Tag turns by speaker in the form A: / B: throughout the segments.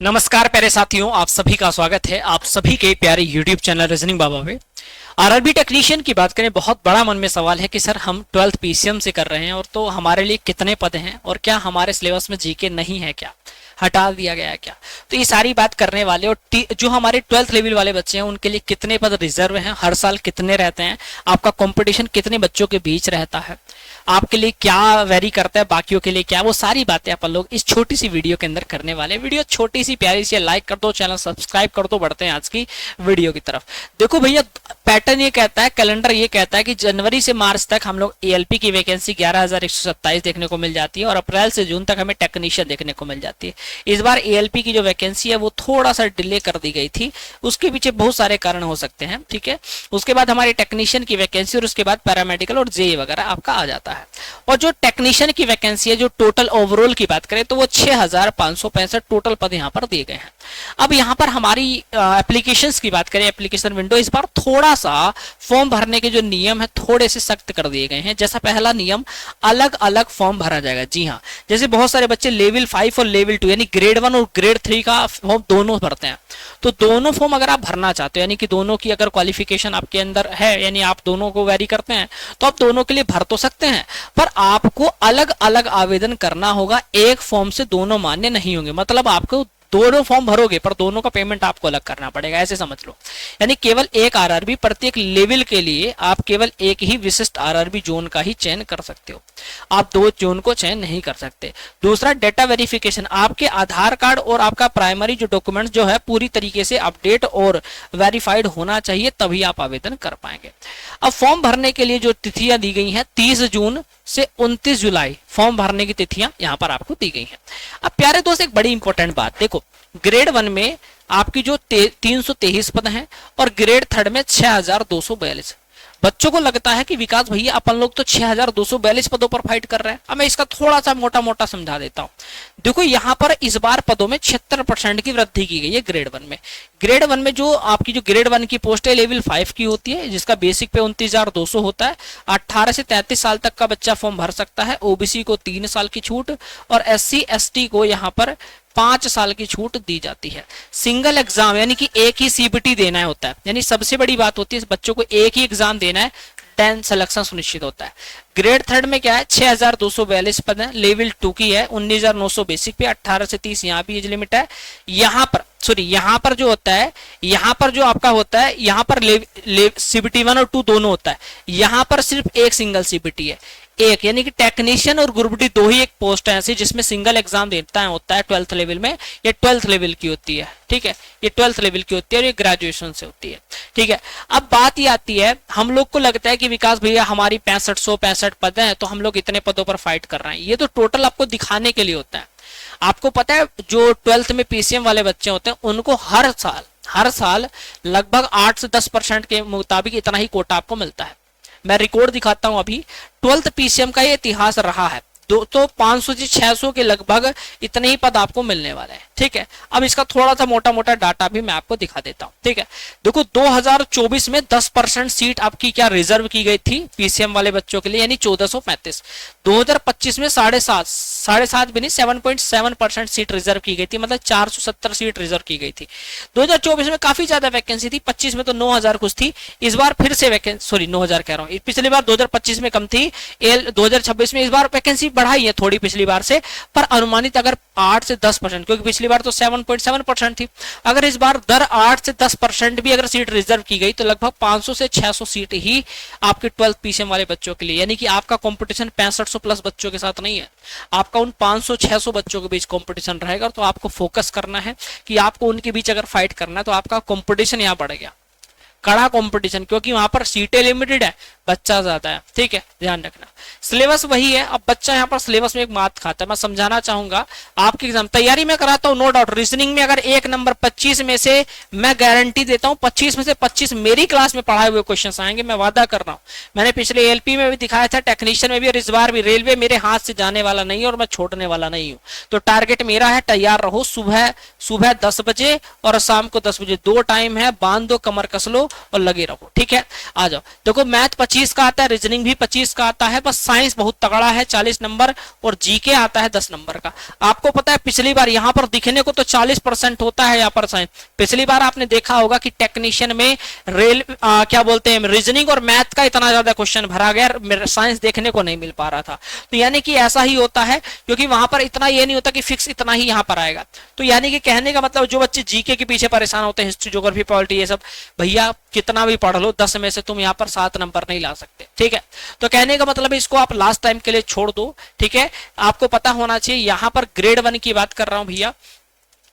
A: नमस्कार प्यारे साथियों, आप सभी का स्वागत है आप सभी के प्यारे YouTube चैनल रीजनिंग बाबा में। आरआरबी टेक्नीशियन की बात करें, बहुत बड़ा मन में सवाल है कि सर हम 12th पीसीएम से कर रहे हैं और तो हमारे लिए कितने पद हैं और क्या हमारे सिलेबस में जीके नहीं है, क्या हटा दिया गया है क्या। तो ये सारी बात करने वाले और जो हमारे 12th लेवल वाले बच्चे हैं उनके लिए कितने पद रिजर्व हैं, हर साल कितने रहते हैं, आपका कंपटीशन कितने बच्चों के बीच रहता है, आपके लिए क्या वेरी करता है, बाकियों के लिए क्या, वो सारी बातें अपन लोग इस छोटी सी वीडियो के अंदर करने वाले हैं। वीडियो छोटी सी प्यारी सी, लाइक कर दो, चैनल सब्सक्राइब कर दो। बढ़ते हैं आज की वीडियो की तरफ। देखो भैया, पैटर्न ये कहता है, कैलेंडर ये कहता है कि जनवरी से मार्च तक हम लोग एएलपी की वैकेंसी 11,127 देखने को मिल जाती है और अप्रैल से जून तक हमें टेक्नीशियन देखने को मिल जाती है। इस बार एएलपी की जो वैकेंसी है वो थोड़ा सा डिले कर दी गई थी, उसके पीछे बहुत सारे कारण हो सकते हैं, ठीक है। उसके बाद हमारी टेक्नीशियन की वैकेंसी और उसके बाद पैरामेडिकल और जेई वगैरह आपका आ जाता है। और जो टेक्नीशियन की वैकेंसी है, जो टोटल ओवरऑल की बात करें तो वो 6,565 टोटल पद यहाँ पर दिए गए हैं। अब यहाँ पर हमारी एप्लीकेशंस की बात करें, एप्लीकेशन विंडो इस बार थोड़ा सा फॉर्म भरने के जो नियम है थोड़े से सख्त कर दिए गए हैं। जैसा पहला नियम, अलग अलग फॉर्म भरा जाएगा। जी हाँ, जैसे बहुत सारे बच्चे लेवल 5 और लेवल 2 यानी ग्रेड 1 और ग्रेड 3 का फॉर्म दोनों भरते हैं, तो दोनों फॉर्म अगर आप भरना चाहते हो, यानी कि दोनों की अगर क्वालिफिकेशन आपके अंदर है, यानी आप दोनों को वेरी करते हैं, तो आप दोनों के लिए भर तो सकते हैं, पर आपको अलग अलग आवेदन करना होगा। एक फॉर्म से दोनों मान्य नहीं होंगे, मतलब आपको दोनों फॉर्म भरोगे पर दोनों का पेमेंट आपको अलग करना पड़ेगा, ऐसे समझ लो। यानी केवल एक आरआरबी, प्रत्येक लेवल के लिए आप केवल एक ही विशिष्ट आरआरबी जोन का ही चयन कर सकते हो, आप दो जोन को चयन नहीं कर सकते। दूसरा, डेटा वेरिफिकेशन, आपके आधार कार्ड और आपका प्राइमरी जो डॉक्यूमेंट जो है पूरी तरीके से अपडेट और वेरीफाइड होना चाहिए, तभी आप आवेदन कर पाएंगे। अब फॉर्म भरने के लिए जो तिथियां दी गई हैं, 30 जून से 29 जुलाई फॉर्म भरने की तिथियां यहां पर आपको दी गई हैं। अब प्यारे दोस्त, एक बड़ी इंपॉर्टेंट बात देखो, ग्रेड 1 में आपकी जो 323 पद हैं और ग्रेड 3 में 6,242। बच्चों को लगता है कि विकास भैया अपन लोग तो 6,242 पदों पर फाइट कर रहे हैं। अब मैं इसका थोड़ा सा मोटा मोटा समझा देता हूं। देखो, यहां पर इस बार पदों में 76% की वृद्धि की गई है ग्रेड 1 में। ग्रेड 1 में जो आपकी जो ग्रेड 1 की पोस्ट है लेवल 5 की होती है, जिसका बेसिक पे 29,200 होता है। 18 से 33 साल तक का बच्चा फॉर्म भर सकता है। ओबीसी को 3 साल की छूट और SC ST को यहाँ पर 5 साल की छूट दी जाती है। सिंगल एग्जाम यानी कि एक ही सीबीटी देना होता है, यानी सबसे बड़ी बात होती है बच्चों को एक ही एग्जाम देना है, 10 सिलेक्शन सुनिश्चित होता है। ग्रेड 3 में क्या है, 6,242 पद है, लेवल 2 की है, 19,900 बेसिक पे, 18 से 30 यहाँ भी एज लिमिट है। यहाँ पर जो होता है, यहाँ पर जो आपका होता है, यहाँ पर सीबीटी 1 और 2 दोनों होता है, यहाँ पर सिर्फ एक सिंगल सीबीटी है, एक, यानी कि टेक्नीशियन और ग्रुप डी दो ही एक पोस्ट है ऐसी जिसमें सिंगल एग्जाम देता है होता है 12th लेवल में। ये 12th लेवल की होती है, ठीक है, ये 12th लेवल की होती है और ये ग्रेजुएशन से होती है, ठीक है। अब बात ये आती है, हम लोग को लगता है कि विकास भैया हमारी 6565 पद हैं तो हम लोग इतने पदों पर फाइट कर रहे हैं। ये तो टोटल आपको दिखाने के लिए होता है। आपको पता है जो 12th में पीसीएम वाले बच्चे होते हैं उनको हर साल लगभग 8 से 10% के मुताबिक इतना ही कोटा आपको मिलता है। मैं रिकॉर्ड दिखाता हूं, अभी 12th पीसीएम का ये इतिहास रहा है, तो 500 से 600 के लगभग इतने ही पद आपको मिलने वाले हैं, ठीक है। अब इसका थोड़ा सा मोटा मोटा डाटा भी मैं आपको दिखा देता हूं, ठीक है। देखो, 2024 में 10% सीट आपकी क्या रिजर्व की गई थी पीसीएम वाले बच्चों के लिए, यानी 1435। 2025 में 7.5 भी नहीं, 7.7% सीट रिजर्व की गई थी, मतलब 470 सीट रिजर्व की गई थी। 2024 में काफी ज्यादा वैकेंसी थी, 25 में तो 9,000 कुछ थी। इस बार फिर से वैकेंसी, सॉरी 9,000 कह रहा हूँ, पिछली बार 2025 में कम थी, 2026 में इस बार वैकेंसी बढ़ाई है थोड़ी पिछली बार से, पर अनुमानित अगर 8 से 10%, क्योंकि पिछली बार तो 7.7% थी, अगर इस बार दर 8 से 10% भी अगर सीट रिजर्व की गई तो लगभग 500 से 600 सीट ही आपके 12th पीसीएम वाले बच्चों के लिए, यानी कि आपका कंपटीशन 6500 प्लस बच्चों के साथ नहीं है, आपका उन 500-600 बच्चों के बीच कंपटीशन रहेगा। तो आपको फोकस करना है कि आपको उनके बीच अगर फाइट करना है तो आपका कंपटीशन यहाँ बढ़ गया, कड़ा कंपटीशन, क्योंकि वहां पर सीटें लिमिटेड है, बच्चा ज्यादा है, ठीक है, ध्यान रखना। सिलेबस वही है। अब बच्चा यहाँ पर सिलेबस में एक मात खाता है, मैं समझाना चाहूंगा। आपकी एग्जाम तैयारी में कराता हूँ, नो डाउट। रीजनिंग में अगर एक नंबर 25 में से मैं गारंटी देता हूँ 25 में से 25 मेरी क्लास में पढ़ाए हुए क्वेश्चन आएंगे, मैं वादा कर रहा हूँ। मैंने पिछले एलपी में भी दिखाया था, टेक्नीशियन में भी, और इस बार भी। रेलवे मेरे हाथ से जाने वाला नहीं है और मैं छोड़ने वाला नहीं हूँ। तो टारगेट मेरा है, तैयार रहो। सुबह 10 बजे और शाम को 10 बजे, 2 टाइम है, बांध दो, कमर कस लो, लो और लगे रहो, ठीक है। आ जाओ, देखो मैथ 25 का आता है, रीजनिंग भी 25 का आता है, बस साइंस बहुत तगड़ा है 40 नंबर और जीके आता है 10 नंबर का। आपको पता है पिछली बार यहाँ पर दिखने को तो 40% होता है यहाँ पर साइंस, पिछली बार आपने देखा होगा कि टेक्नीशियन में क्या बोलते हैं रीजनिंग और मैथ का इतना ज्यादा क्वेश्चन भरा गया, साइंस देखने को नहीं मिल पा रहा था। तो यानी कि ऐसा ही होता है, क्योंकि वहां पर इतना ये नहीं होता कि फिक्स इतना ही यहाँ पर आएगा। तो यानी कि कहने का मतलब जो बच्चे जीके के पीछे परेशान होते हैं, हिस्ट्री ज्योग्राफी पॉलिटी ये सब, भैया कितना भी पढ़ लो 10 में से तुम यहाँ पर 7 नंबर नहीं ला सकते, ठीक है। तो कहने का मतलब इसको आप लास्ट टाइम के लिए छोड़ दो, ठीक है। आपको पता होना चाहिए यहाँ पर ग्रेड 1 की बात कर रहा हूं भैया।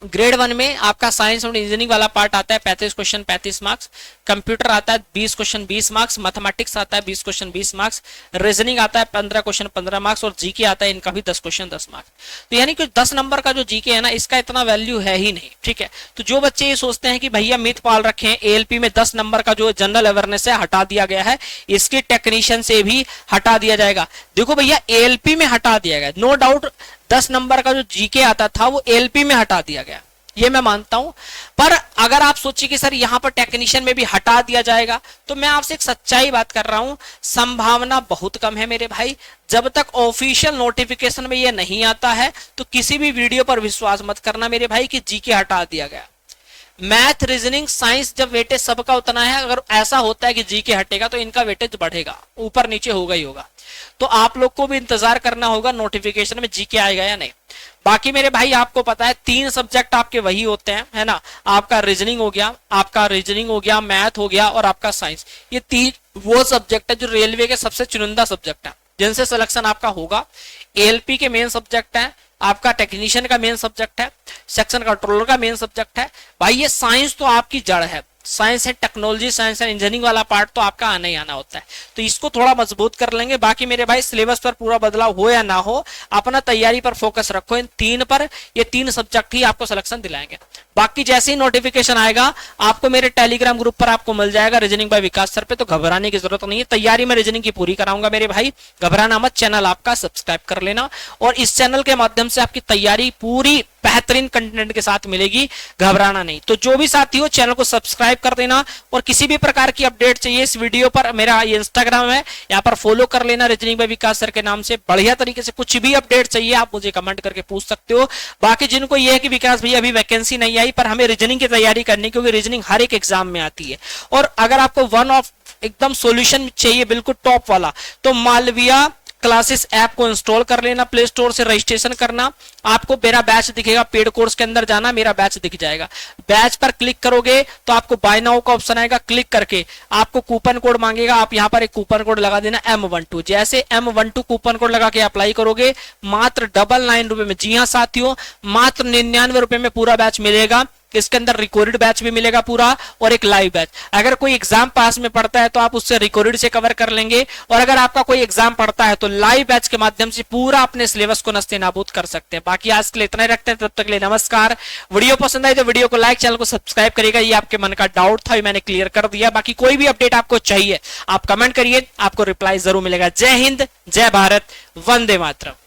A: ग्रेड 1 में आपका साइंस और इंजीनियरिंग वाला पार्ट आता है 35 क्वेश्चन 35 मार्क्स, कंप्यूटर आता है 20 क्वेश्चन 20 मार्क्स, मैथमेटिक्स आता है 20 क्वेश्चन 20 मार्क्स, रीजनिंग आता है 15 क्वेश्चन 15 मार्क्स और जीके आता है इनका भी 10 क्वेश्चन 10 मार्क्स। तो यानी कि 10 नंबर का जो जीके है ना, इसका इतना वैल्यू है ही नहीं, ठीक है। तो जो बच्चे ये सोचते हैं कि भैया मिथ पाल रखे हैं एएलपी में 10 नंबर का जो जनरल अवेयरनेस है हटा दिया गया है, इसके टेक्नीशियन से भी हटा दिया जाएगा। देखो भैया एएलपी में हटा दिया गया, नो डाउट 10 नंबर का जो जीके आता था वो एएलपी में हटा दिया गया, ये मैं मानता हूं। पर अगर आप सोचिए कि सर यहां पर टेक्नीशियन में भी हटा दिया जाएगा, तो मैं आपसे एक सच्चाई बात कर रहा हूं, संभावना बहुत कम है मेरे भाई। जब तक ऑफिशियल नोटिफिकेशन में ये नहीं आता है तो किसी भी वीडियो पर विश्वास मत करना मेरे भाई कि जीके हटा दिया गया। मैथ रीजनिंग साइंस जब वेटेज सबका उतना है, अगर ऐसा होता है कि जीके हटेगा तो इनका वेटेज बढ़ेगा, ऊपर नीचे होगा ही होगा। तो आप लोग को भी इंतजार करना होगा नोटिफिकेशन में जीके आएगा या नहीं। बाकी मेरे भाई आपको पता है 3 सब्जेक्ट आपके वही होते हैं, है ना, आपका रीजनिंग हो गया, मैथ हो गया और आपका साइंस। ये 3 वो सब्जेक्ट है जो रेलवे के सबसे चुनिंदा सब्जेक्ट है जिनसे सिलेक्शन आपका होगा। एएलपी के मेन सब्जेक्ट है, आपका टेक्नीशियन का मेन सब्जेक्ट है, सेक्शन कंट्रोलर का मेन सब्जेक्ट है। भाई ये साइंस तो आपकी जड़ है, science and technology, science and engineering वाला पार्ट तो आपका आना ही आना होता है। तो इसको थोड़ा मजबूत कर लेंगे। बाकी मेरे भाई सिलेबस पर पूरा बदलाव हो या ना हो, अपना तैयारी पर फोकस रखो, इन 3 पर, ये 3 सब्जेक्ट ही आपको सिलेक्शन दिलाएंगे। बाकी जैसे ही नोटिफिकेशन आएगा आपको मेरे टेलीग्राम ग्रुप पर आपको मिल जाएगा रीजनिंग बाय विकास सर पे, तो घबराने की जरूरत नहीं है। तैयारी में रीजनिंग की पूरी कराऊंगा मेरे भाई, घबराना मत। चैनल आपका सब्सक्राइब कर लेना और इस चैनल के माध्यम से आपकी तैयारी पूरी बेहतरीन कंटेंट के साथ मिलेगी, घबराना नहीं। तो जो भी साथी हो चैनल को सब्सक्राइब कर देना और किसी भी प्रकार की अपडेट चाहिए इस वीडियो पर, मेरा ये इंस्टाग्राम है, यहाँ पर फॉलो कर लेना रीजनिंग बाय विकास सर के नाम से। बढ़िया तरीके से कुछ भी अपडेट चाहिए आप मुझे कमेंट करके पूछ सकते हो। बाकी जिनको ये है कि विकास भैया अभी वैकेंसी नहीं आई पर हमें रीजनिंग की तैयारी करनी, क्योंकि रीजनिंग हर एक एग्जाम में आती है, और अगर आपको वन ऑफ एकदम सॉल्यूशन चाहिए बिल्कुल टॉप वाला, तो मालविया क्लासेस ऐप को इंस्टॉल कर लेना, प्ले स्टोर से रजिस्ट्रेशन करना, आपको मेरा बैच दिखेगा, पेड कोर्स के अंदर जाना, मेरा बैच दिख जाएगा। बैच पर क्लिक करोगे तो आपको बाय नाउ का ऑप्शन आएगा, क्लिक करके आपको कूपन कोड मांगेगा, आप यहाँ पर एक कूपन कोड लगा देना M12। जैसे M12 कूपन कोड लगा के अप्लाई करोगे मात्र 99 रुपए में, जी हाँ साथियों, मात्र 99 रुपए में पूरा बैच मिलेगा। इसके अंदर रिकॉर्डेड बैच भी मिलेगा पूरा और एक लाइव बैच। अगर कोई एग्जाम पास में पढ़ता है तो आप उससे रिकॉर्डेड से कवर कर लेंगे, और अगर आपका कोई एग्जाम पढ़ता है तो लाइव बैच के माध्यम से पूरा अपने सिलेबस को नस्ते नाबूद कर सकते हैं। बाकी आज के लिए इतना ही रखते हैं, तब तक के लिए नमस्कार। वीडियो पसंद आई तो वीडियो को लाइक, चैनल को सब्सक्राइब करिएगा। ये आपके मन का डाउट था, मैंने क्लियर कर दिया। बाकी कोई भी अपडेट आपको चाहिए आप कमेंट करिए, आपको रिप्लाई जरूर मिलेगा। जय हिंद, जय भारत, वंदे मातरम।